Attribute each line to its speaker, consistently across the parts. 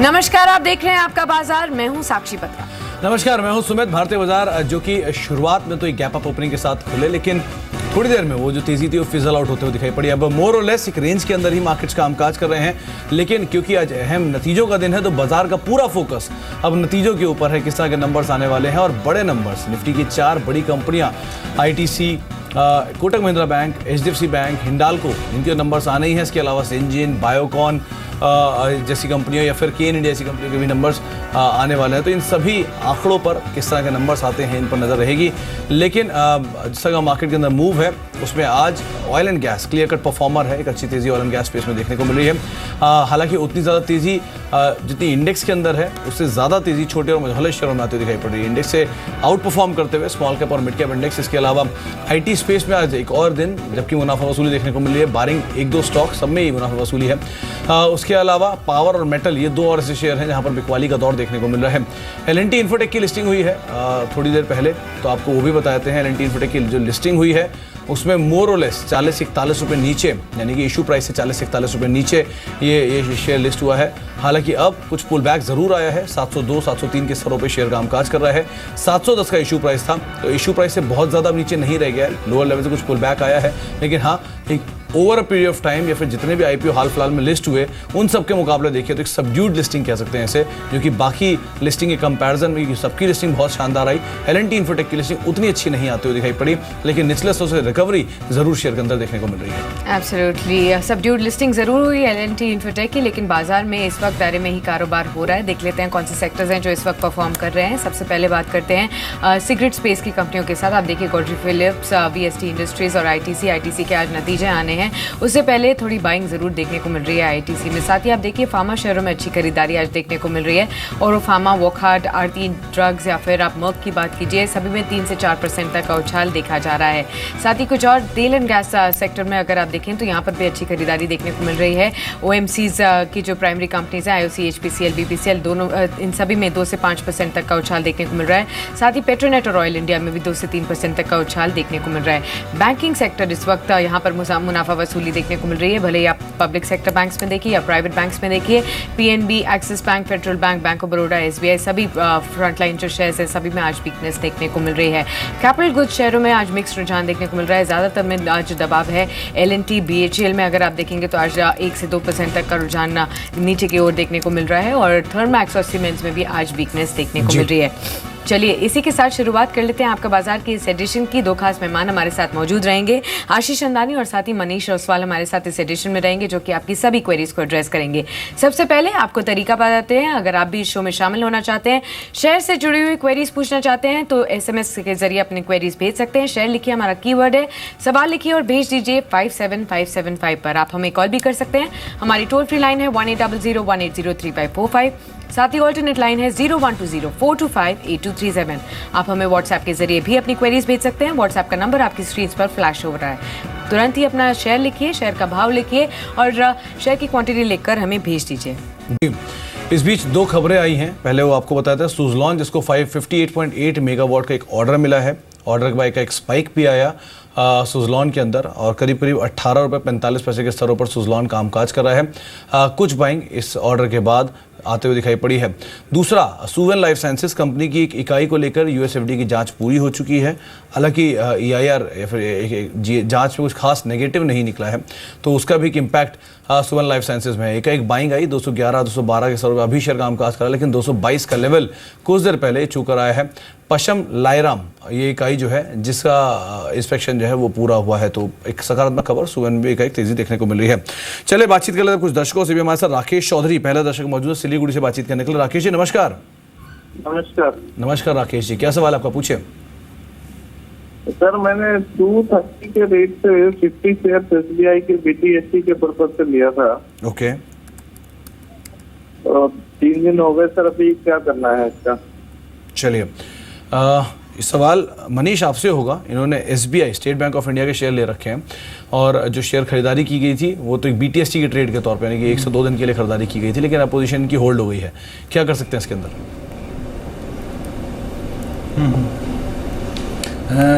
Speaker 1: नमस्कार, आप देख रहे हैं आपका बाजार। मैं हूं साक्षी पत्रा।
Speaker 2: नमस्कार, मैं हूं सुमित। भारतीय बाजार जो कि शुरुआत में तो एक गैप अप ओपनिंग के साथ खुले, लेकिन थोड़ी देर में वो जो तेजी थी वो फिजल आउट होते हुए दिखाई पड़ी। अब मोर और लेस एक रेंज के अंदर ही मार्केट्स कामकाज कर रहे हैं, लेकिन क्योंकि आज अहम नतीजों का दिन है तो बाजार का पूरा फोकस अब नतीजों के ऊपर है, किस तरह के नंबर्स आने वाले हैं। और बड़े नंबर्स, निफ्टी की 4 बड़ी कंपनियां ITC, Kotak Mahindra bank, HDFC bank, Hindalco, इनके नंबर्स आने ही हैं। इसके अलावा सिंजीन, बायोकॉन जैसी कंपनियों या फिर केन इंडिया जैसी कंपनियों के भी नंबर्स आने वाले हैं। तो इन सभी आंकड़ों पर किस तरह के नंबर्स आते हैं, इन पर नज़र रहेगी। लेकिन जिस तरह का मार्केट के अंदर मूव है उसमें आज oil and gas clear cut performer है। एक अच्छी तेज़ी ऑयल एंड गैस स्पेस में देखने को मिल रही है। हालांकि उतनी ज़्यादा तेज़ी जितनी इंडेक्स के अंदर है उससे ज़्यादा तेज़ी छोटे और मझोले शेयरों में आती हुई दिखाई पड़ रही है। इंडेक्स से आउट परफॉर्म करते हुए स्मॉल कैप और मिड कैप इंडेक्स। इसके अलावा आईटी स्पेस में आज एक और दिन जबकि मुनाफा वसूली देखने को मिल रही है, बारिंग 1-2 स्टॉक, सब में ही मुनाफा वसूली है। उसके अलावा पावर और मेटल, ये 2 और ऐसे शेयर हैं जहां पर बिकवाली का दौर देखने को मिल रहा है। एल&टी इन्फोटेक की लिस्टिंग हुई है थोड़ी देर पहले, तो आपको वो भी बताते हैं। एल&टी इन्फोटेक की जो लिस्टिंग हुई है उसमें मोर और लेस 40-41 रुपये नीचे, यानी कि इशू प्राइस से 40-41 रुपये नीचे ये शेयर लिस्ट हुआ है। हालांकि अब कुछ पुल बैक जरूर आया है। 702-703 के स्तरों पे शेयर कामकाज कर रहा है। 710 का इशू प्राइस था, तो इशू प्राइस से बहुत ज़्यादा नीचे नहीं रह गया है। लोअर लेवल से कुछ पुल बैक आया है, लेकिन हाँ, एक over a period of time या फिर जितने भी आईपीओ हाल फिलहाल में लिस्ट हुए उन सब के मुकाबले देखिए तो एक सबड्यूड लिस्टिंग कह सकते हैं इसे, जो कि बाकी लिस्टिंग के कंपैरिजन में सबकी लिस्टिंग बहुत शानदार आई। एल&टी इन्फोटेक की लिस्टिंग उतनी अच्छी नहीं आती हुई दिखाई पड़ी, लेकिन निचले स्तर से रिकवरी जरूर शेयर के अंदर देखने को मिल रही है।
Speaker 1: एब्सोल्युटली सबड्यूड लिस्टिंग जरूर हुई एल&टी इन्फोटेक की, लेकिन बाजार में इस वक्त दायरे में ही कारोबार हो रहा है। देख लेते हैं कौन से सेक्टर्स हैं जो इस वक्त परफॉर्म कर रहे हैं। सबसे पहले बात करते हैं सिगरेट स्पेस की कंपनियों के साथ। आप देखिए गोदरेज फिलिप्स, वीएसटी इंडस्ट्रीज और आईटीसी के आज नतीजे आने हैं। उससे पहले थोड़ी बाइंग जरूर देखने को मिल रही है आईटीसी में। साथ ही आप देखिए फार्मा शेयरों में अच्छी खरीदारी आज देखने को मिल रही है। और वो फार्मा, वोकहार्ट, आरती ड्रग्स या फिर आप मर्क की बात कीजिए, सभी में 3 से 4% तक का उछाल देखा जा रहा है। साथ ही कुछ और तेल एंड गैस सेक्टर में अगर आप देखें तो यहाँ पर भी अच्छी खरीदारी देखने को मिल रही है। ओएमसीज की जो प्राइमरी कंपनीज हैं, आईओसी, एचपीसीएल, बीपीसीएल, दोनों इन सभी में 2 से 5% तक का उछाल देखने को मिल रहा है। साथ ही पेट्रोनेट और ऑयल इंडिया में भी 2 से 3% तक का उछाल देखने को मिल रहा है। बैंकिंग सेक्टर इस वक्त यहाँ पर मुनाफा वसूली देखने को मिल रही है, भले ही आप पब्लिक सेक्टर बैंक्स में देखिए या प्राइवेट बैंक्स में देखिए। PNB, axis bank, federal bank, bank of Baroda, SBI, सभी फ्रंटलाइन जो शेयर्स है सभी में आज वीकनेस देखने को मिल रही है। कैपिटल गुड्स शेयरों में आज मिक्स्ड रुझान देखने को मिल रहा है। ज़्यादातर में आज दबाव है। एल&टी, बीएचईएल में अगर आप देखेंगे तो आज 1 से 2% तक का रुझान नीचे की ओर देखने को मिल रहा है। और थर्मैक्स और सीमेंट्स में भी आज वीकनेस देखने को मिल रही है। चलिए इसी के साथ शुरुआत कर लेते हैं आपका बाजार की इस एडिशन की। 2 खास मेहमान हमारे साथ मौजूद रहेंगे, आशीष अंदानी और साथ ही मनीष ओसवाल हमारे साथ इस एडिशन में रहेंगे, जो कि आपकी सभी क्वेरीज को एड्रेस करेंगे। सबसे पहले आपको तरीका बताते हैं, अगर आप भी इस शो में शामिल होना चाहते हैं, शेयर से जुड़ी हुई क्वेरीज पूछना चाहते हैं तो SMS के जरिए अपनी क्वेरीज भेज सकते हैं। शेयर लिखिए, हमारा कीवर्ड है, सवाल लिखिए और भेज दीजिए 57575 पर। आप हमें कॉल भी कर सकते हैं, हमारी टोल फ्री लाइन है 1800-180-3545। साथ ही ऑल्टरनेट लाइन है 0120-425-8237। आप हमें व्हाट्सएप के जरिए भी अपनी क्वेरीज भेज सकते हैं। व्हाट्सएप का नंबर आपकी स्क्रीन पर फ्लैश हो रहा है। तुरंत ही अपना शेयर लिखिए, शेयर का भाव लिखिए और शेयर की क्वांटिटी लिखकर हमें भेज दीजिए।
Speaker 2: इस बीच 2 खबरें आई हैं। पहले वो आपको बताया था सुज़लॉन, जिसको 58.8 मेगावाट का एक ऑर्डर मिला है। ऑर्डर के बाद एक स्पाइक भी आया सुज़लॉन के अंदर और करीब 18.45 रुपये के स्तरों पर सुज़लॉन कामकाज कर रहा है। कुछ बाइंग इस ऑर्डर के बाद आते हुए दिखाई पड़ी है। दूसरा, सुवेन लाइफ साइंसेज कंपनी की एक इकाई को लेकर यूएसएफडी की जांच पूरी हो चुकी है। हालांकि EIR या फिर जांच में कुछ खास नेगेटिव नहीं निकला है, तो उसका भी एक इम्पैक्ट सुवेन लाइफ साइंसेज में है। एक बाइंग आई 211-212 के स्तरों पर, अभी शेयर कामकाज करा, लेकिन 222 का लेवल कुछ देर पहले छू कर आया है। पशम लाइराम ये इकाई जो है जिसका इंस्पेक्शन जो है वो पूरा हुआ है, तो एक सकारात्मक खबर सुवेन में इकाई तेजी देखने को मिल रही है। चलिए बातचीत कर लेते हैं कुछ दर्शकों से भी। हमारे साथ राकेश चौधरी पहला दर्शक मौजूद है सिलीगुड़ी से बातचीत करने के लिए। राकेश जी नमस्कार। नमस्कार राकेश जी, क्या सवाल आपका, पूछे।
Speaker 3: सर मैंने 230 के रेट से 50 शेयर SBI के BTSC के पर्पज से लिया था।
Speaker 2: ओके।
Speaker 3: 3 दिन हो गए सर, अभी क्या करना है इसका?
Speaker 2: चलिए इस सवाल मनीष आपसे होगा। इन्होंने SBI, state bank of India के शेयर ले रखे हैं और जो शेयर खरीदारी की गई थी वो तो एक BTSC के ट्रेड के तौर पे, यानी कि 1 से 2 दिन के लिए खरीदारी की गई थी, लेकिन अब पोजीशन की होल्ड हो गई है। क्या कर सकते हैं इसके अंदर?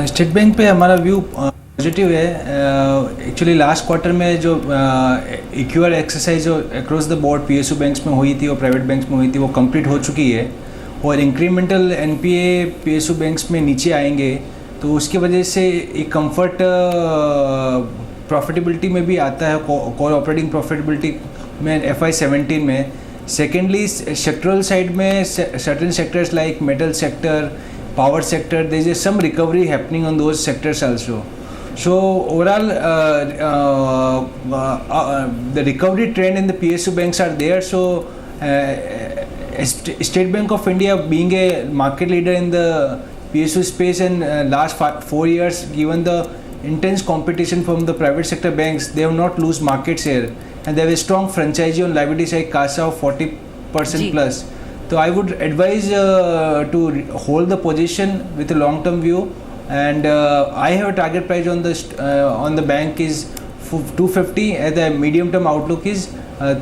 Speaker 4: स्टेट बैंक पे हमारा व्यू पॉजिटिव है। एक्चुअली लास्ट क्वार्टर में जो इक्यूआर एक्सरसाइज जो across the board PSU banks में हुई थी और प्राइवेट बैंक्स में हुई थी वो कंप्लीट हो चुकी है और इंक्रीमेंटल एनपीए पीएसयू बैंक्स में नीचे आएंगे, तो उसकी वजह से एक कंफर्ट प्रॉफिटेबिलिटी में भी आता है, कोर ऑपरेटिंग प्रॉफिटेबिलिटी में FY17 में। सेकेंडली सेक्टरल साइड में certain sectors like metal sector, power sector, there is some recovery happening on those sectors also. So overall, the recovery trend in the PSU banks are there. So State Bank of India, being a market leader in the PSU space in last 4 years, given the intense competition from the private sector banks, they have not lose market share, and they have a strong franchise on liability side CASA of 40% plus. So I would advise to hold the position with a long-term view, and I have a target price on the bank is 250, and the medium-term outlook is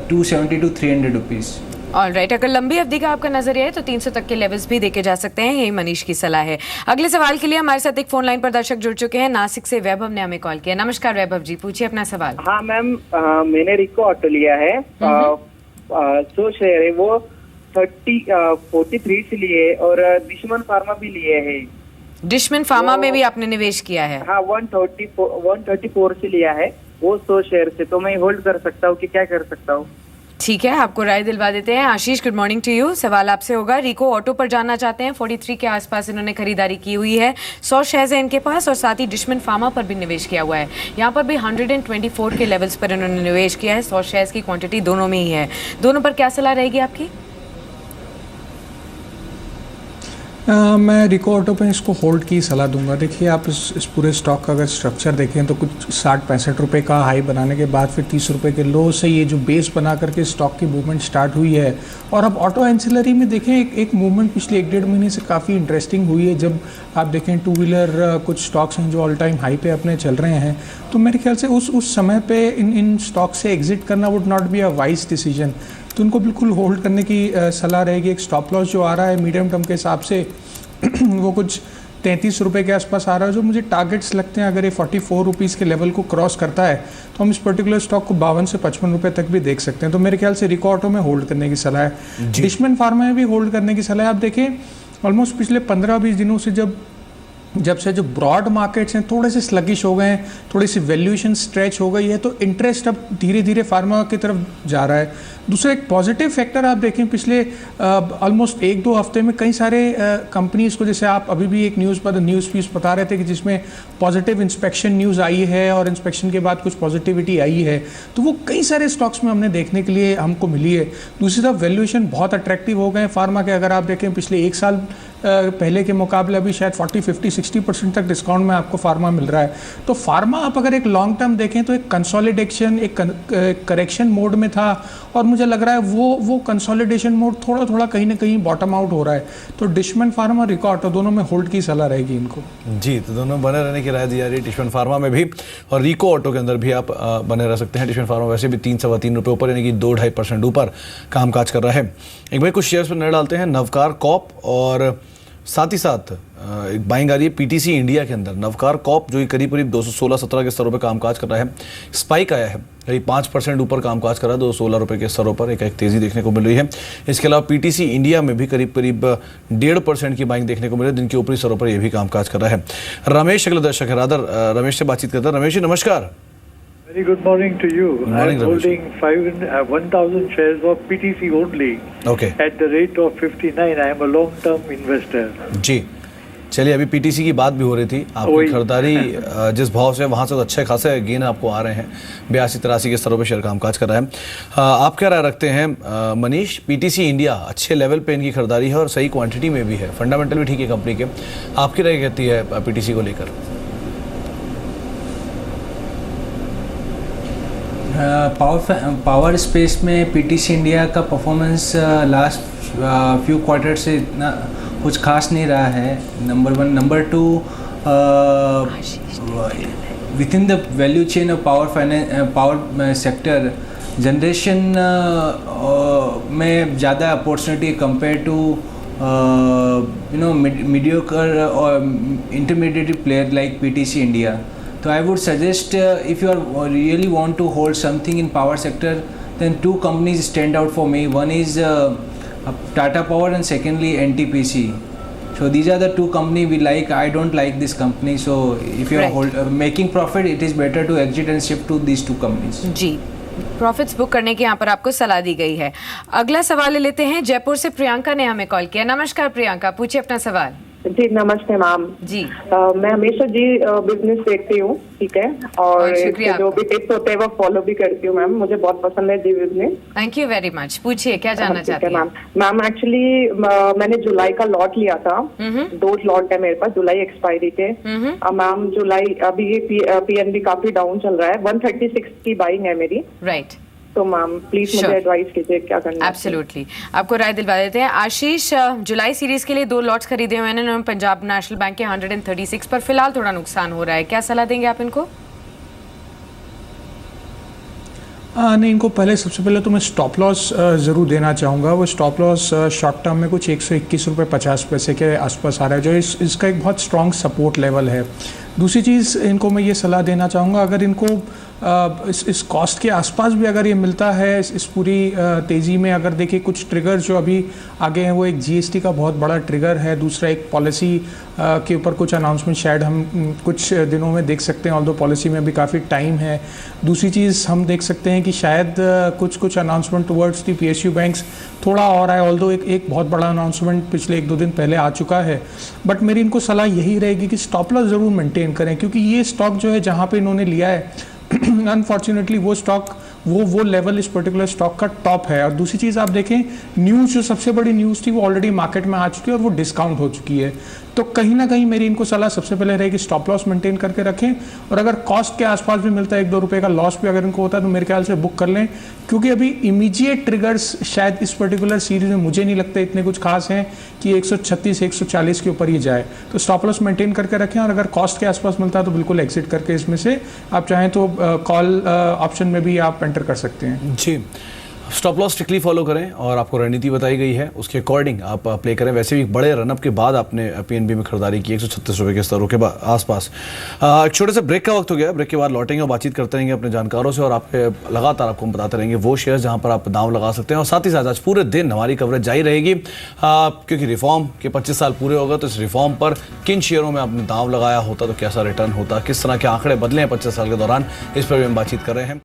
Speaker 4: 270 to 300 rupees.
Speaker 1: Alright, अगर लंबी अवधि का आपका नजरिया है तो 300 तक के लेवल्स भी देखे जा सकते हैं, यही मनीष की सलाह है। अगले सवाल के लिए हमारे साथ एक फोन लाइन पर दर्शक जुड़ चुके हैं, नासिक से वैभव ने हमें कॉल किया। नमस्कार वैभव जी, पूछिए अपना सवाल।
Speaker 5: हाँ मैम, मैंने रिको ऑटो लिया है, जो शेयर है वो 43 से लिए और दुश्मन फार्मा भी लिए है।
Speaker 1: दुश्मन फार्मा में भी आपने निवेश किया है?
Speaker 5: हाँ, 134 से लिया है वो 100 शेयर से, तो मैं होल्ड कर सकता हूँ कि क्या कर सकता हूँ?
Speaker 1: ठीक है, आपको राय दिलवा देते हैं। आशीष, गुड मॉर्निंग टू यू। सवाल आपसे होगा, रिको ऑटो पर जाना चाहते हैं, 43 के आसपास इन्होंने खरीदारी की हुई है, 100 शेयर्स है इनके पास और साथ ही दुश्मन फार्मा पर भी निवेश किया हुआ है। यहाँ पर भी 124 के लेवल्स पर इन्होंने निवेश किया है, 100 शेयर्स की क्वांटिटी दोनों में ही है। दोनों पर क्या सलाह रहेगी आपकी?
Speaker 6: मैं रिको ऑटो पे इसको होल्ड की सलाह दूंगा। देखिए, आप इस पूरे स्टॉक का अगर स्ट्रक्चर देखें तो कुछ 60-65 रुपये का हाई बनाने के बाद फिर 30 रुपये के लो से ये जो बेस बना करके स्टॉक की मूवमेंट स्टार्ट हुई है। और अब ऑटो एंसिलरी में देखें एक मूवमेंट पिछले 1-1.5 महीने से काफ़ी इंटरेस्टिंग हुई है। जब आप देखें टू व्हीलर कुछ स्टॉक्स हैं जो ऑल टाइम हाई पे अपने चल रहे हैं, तो मेरे ख्याल से उस समय पे इन स्टॉक से एग्जिट करना would not be a wise decision. तो उनको बिल्कुल होल्ड करने की सलाह रहेगी। एक स्टॉप लॉस जो आ रहा है मीडियम टर्म के हिसाब से वो कुछ 33 रुपये के आसपास आ रहा है, जो मुझे टारगेट्स लगते हैं। अगर ये 44 रुपीज़ के लेवल को क्रॉस करता है तो हम इस पर्टिकुलर स्टॉक को 52 से 55 रुपये तक भी देख सकते हैं। तो मेरे ख्याल से रिको ऑटो में होल्ड करने की सलाह है। दुश्मन फार्मा में भी होल्ड करने की सलाह है। आप देखें, ऑलमोस्ट पिछले 15-20 दिनों से जब से जो ब्रॉड मार्केट्स हैं थोड़े से स्लगिश हो गए हैं, थोड़ी सी वैल्यूएशन स्ट्रेच हो गई है, तो इंटरेस्ट अब धीरे धीरे फार्मा की तरफ जा रहा है। दूसरा एक पॉजिटिव फैक्टर आप देखें, पिछले ऑलमोस्ट 1-2 हफ्ते में कई सारे कंपनीज को, जैसे आप अभी भी एक न्यूज़ पीस बता रहे थे कि जिसमें पॉजिटिव इंस्पेक्शन न्यूज़ आई है और इंस्पेक्शन के बाद कुछ पॉजिटिविटी आई है, तो वो कई सारे स्टॉक्स में हमने देखने के लिए हमको मिली है। दूसरी तरफ वैल्यूएशन बहुत अट्रैक्टिव हो गए हैं फार्मा के। अगर आप देखें पिछले 1 साल पहले के मुकाबले अभी शायद 40-50-60% तक डिस्काउंट में आपको फार्मा मिल रहा है। तो फार्मा आप अगर एक लॉन्ग टर्म देखें तो एक कंसोलिडेशन, एक करेक्शन मोड में था, और मुझे लग रहा है वो कंसोलिडेशन मोड थोड़ा कहीं ना कहीं बॉटम आउट हो रहा है। तो दुश्मन फार्मा, रिको ऑटो दोनों में होल्ड की सलाह रहेगी इनको।
Speaker 2: जी, तो दोनों बने रहने की राय दी जा रही है, दुश्मन फार्मा में भी और रिको ऑटो के अंदर भी आप बने रह सकते हैं। दुश्मन फार्मा वैसे भी 3-3.25 रुपये ऊपर, यानी कि 2-2.5% ऊपर कामकाज कर रहा है। एक भाई कुछ शेयर्स पर नजर डालते हैं, नवकार कॉप और साथ ही साथ एक बाइंग आ रही है पीटीसी इंडिया के अंदर। नवकार कॉप जो करीब 216-17 के स्तरों पर कामकाज कर रहा है, स्पाइक आया है, करीब 5% ऊपर कामकाज कर रहा है 216 रुपये के स्तरों पर, एक तेज़ी देखने को मिल रही है। इसके अलावा पीटीसी इंडिया में भी करीब 1.5% की बाइंग देखने को मिल रही है, दिन के ऊपरी स्तरों पर यह भी कामकाज कर रहा है। रमेश अगले दर्शक है, रादर रमेश से बातचीत करता है। रमेश जी नमस्कार।
Speaker 7: Very good morning to you.
Speaker 2: Morning,
Speaker 7: I'm holding 1,000 shares of PTC only.
Speaker 2: Okay.
Speaker 7: At the rate of 59. I am a long-term investor.
Speaker 2: जी, चलिए, अभी पीटीसी की बात भी हो रही थी। आपकी खरीदारी जिस भाव से, वहाँ से तो अच्छे खासे गेन आपको आ रहे हैं, 82-83 के स्तरों पर शेयर कामकाज कर रहा है। आप क्या राय रखते हैं मनीष? पीटीसी इंडिया अच्छे लेवल पे इनकी खरीदारी है और सही क्वांटिटी में भी है, फंडामेंटल भी ठीक है कंपनी के। आपकी राय कहती है पीटीसी को लेकर?
Speaker 4: पावर स्पेस में पीटीसी इंडिया का परफॉर्मेंस लास्ट फ्यू क्वार्टर से इतना कुछ खास नहीं रहा है, number 1। Number 2, with in the value chain of power sector, generation में ज़्यादा अपॉर्चुनिटी कंपेयर टू मीडियोकर और intermediate player like PTC India. So I would suggest if you are really want to hold something in power sector, then two companies stand out for me. One is Tata Power and secondly NTPC. So these are the two companies we like. I don't like this company. So if you are making profit, it is better to exit and shift to these two companies.
Speaker 1: जी, profits book करने की यहाँ पर आपको सलाह दी गई है। अगला सवाल ले लेते हैं। जयपुर से प्रियंका ने हमें कॉल किया। नमस्कार प्रियंका, पूछिए अपना सवाल।
Speaker 8: जी नमस्ते मैम
Speaker 1: जी।
Speaker 8: मैं हमेशा जी बिजनेस देखती हूँ, ठीक है, और जो भी टिप्स होते हैं वो फॉलो भी करती हूँ मैम। मुझे बहुत पसंद है जी business.
Speaker 1: Thank you very much. पूछिए क्या जानना चाहते हैं
Speaker 8: मैम? मैम एक्चुअली मैंने जुलाई का लॉट लिया था, 2 लॉट है मेरे पास जुलाई एक्सपायरी के। मैम जुलाई अभी ये पीएनबी काफी डाउन चल रहा है, 136 की बाइंग है मेरी।
Speaker 1: राइट।
Speaker 8: तो मैम प्लीज मुझे एडवाइस कीजिए क्या करना है।
Speaker 1: एब्सोल्युटली, आपको राय दिलवा देते हैं। आशीष, जुलाई सीरीज के लिए 2 लॉट्स खरीदे हुए हैं पंजाब नेशनल बैंक के 136 पर। फिलहाल थोड़ा नुकसान हो रहा है, क्या सलाह देंगे आप इनको?
Speaker 6: नहीं, इनको पहले सबसे पहले तो मैं स्टॉप लॉस ज़रूर देना चाहूँगा। वो स्टॉप लॉस शॉर्ट टर्म में कुछ 121 रुपये 50 पैसे के आसपास आ रहा है, जो इसका एक बहुत स्ट्रॉन्ग सपोर्ट लेवल है। दूसरी चीज़ इनको मैं ये सलाह देना चाहूँगा, अगर इनको इस कॉस्ट के आसपास भी अगर ये मिलता है इस पूरी तेज़ी में, अगर देखिए कुछ ट्रिगर जो अभी आगे हैं, वो एक जीएसटी का बहुत बड़ा ट्रिगर है, दूसरा एक पॉलिसी के ऊपर कुछ अनाउंसमेंट शायद हम कुछ दिनों में देख सकते हैं, ऑल्दो पॉलिसी में भी काफ़ी टाइम है। दूसरी चीज़ हम देख सकते हैं कि शायद कुछ announcement towards the PSU banks थोड़ा और है, ऑल्दो एक बहुत बड़ा अनाउंसमेंट पिछले 1-2 दिन पहले आ चुका है। बट मेरी इनको सलाह यही रहेगी कि स्टॉप लॉस ज़रूर मेंटेन करें, क्योंकि ये स्टॉक जो है जहाँ पे इन्होंने लिया है अनफॉर्चुनेटली वो स्टॉक वो लेवल इस पर्टिकुलर स्टॉक का टॉप है। और दूसरी चीज़ आप देखें, न्यूज़ जो सबसे बड़ी न्यूज़ थी वो ऑलरेडी मार्केट में आ चुकी है और वो डिस्काउंट हो चुकी है। तो कहीं ना कहीं मेरी इनको सलाह सबसे पहले रहेगी स्टॉप लॉस मेंटेन करके रखें, और अगर कॉस्ट के आसपास भी मिलता है 1-2 रुपये का लॉस भी अगर इनको होता है तो मेरे ख्याल से बुक कर लें, क्योंकि अभी इमीडिएट ट्रिगर्स शायद इस पर्टिकुलर सीरीज में मुझे नहीं लगता इतने कुछ खास हैं कि 136-140 के ऊपर ही जाए। तो स्टॉप लॉस मेंटेन करके रखें, और अगर कॉस्ट के आसपास मिलता है तो बिल्कुल एग्जिट करके इसमें से आप चाहें तो कॉल ऑप्शन में भी आप एंटर कर सकते हैं।
Speaker 2: जी, स्टॉप लॉस स्ट्रिक्टली फॉलो करें और आपको रणनीति बताई गई है उसके अकॉर्डिंग आप प्ले करें। वैसे भी बड़े रनअप के बाद आपने पीएनबी में खरीदारी की 136 रुपये के स्तरों के आसपास। एक छोटे से ब्रेक का वक्त हो गया, ब्रेक के बाद लौटेंगे और बातचीत करते रहेंगे अपने जानकारों से, और आपके लगातार आपको बताते रहेंगे वो शेयर्स जहाँ पर आप दांव लगा सकते हैं। और साथ ही साथ आज पूरे दिन हमारी कवरेज जारी रहेगी, क्योंकि रिफॉर्म के 25 साल पूरे हो गए, तो इस रिफॉर्म पर किन शेयरों में आपने दांव लगाया होता तो कैसा रिटर्न होता, किस तरह के आंकड़े बदले हैं 25 साल के दौरान, इस पर भी हम बातचीत कर रहे हैं।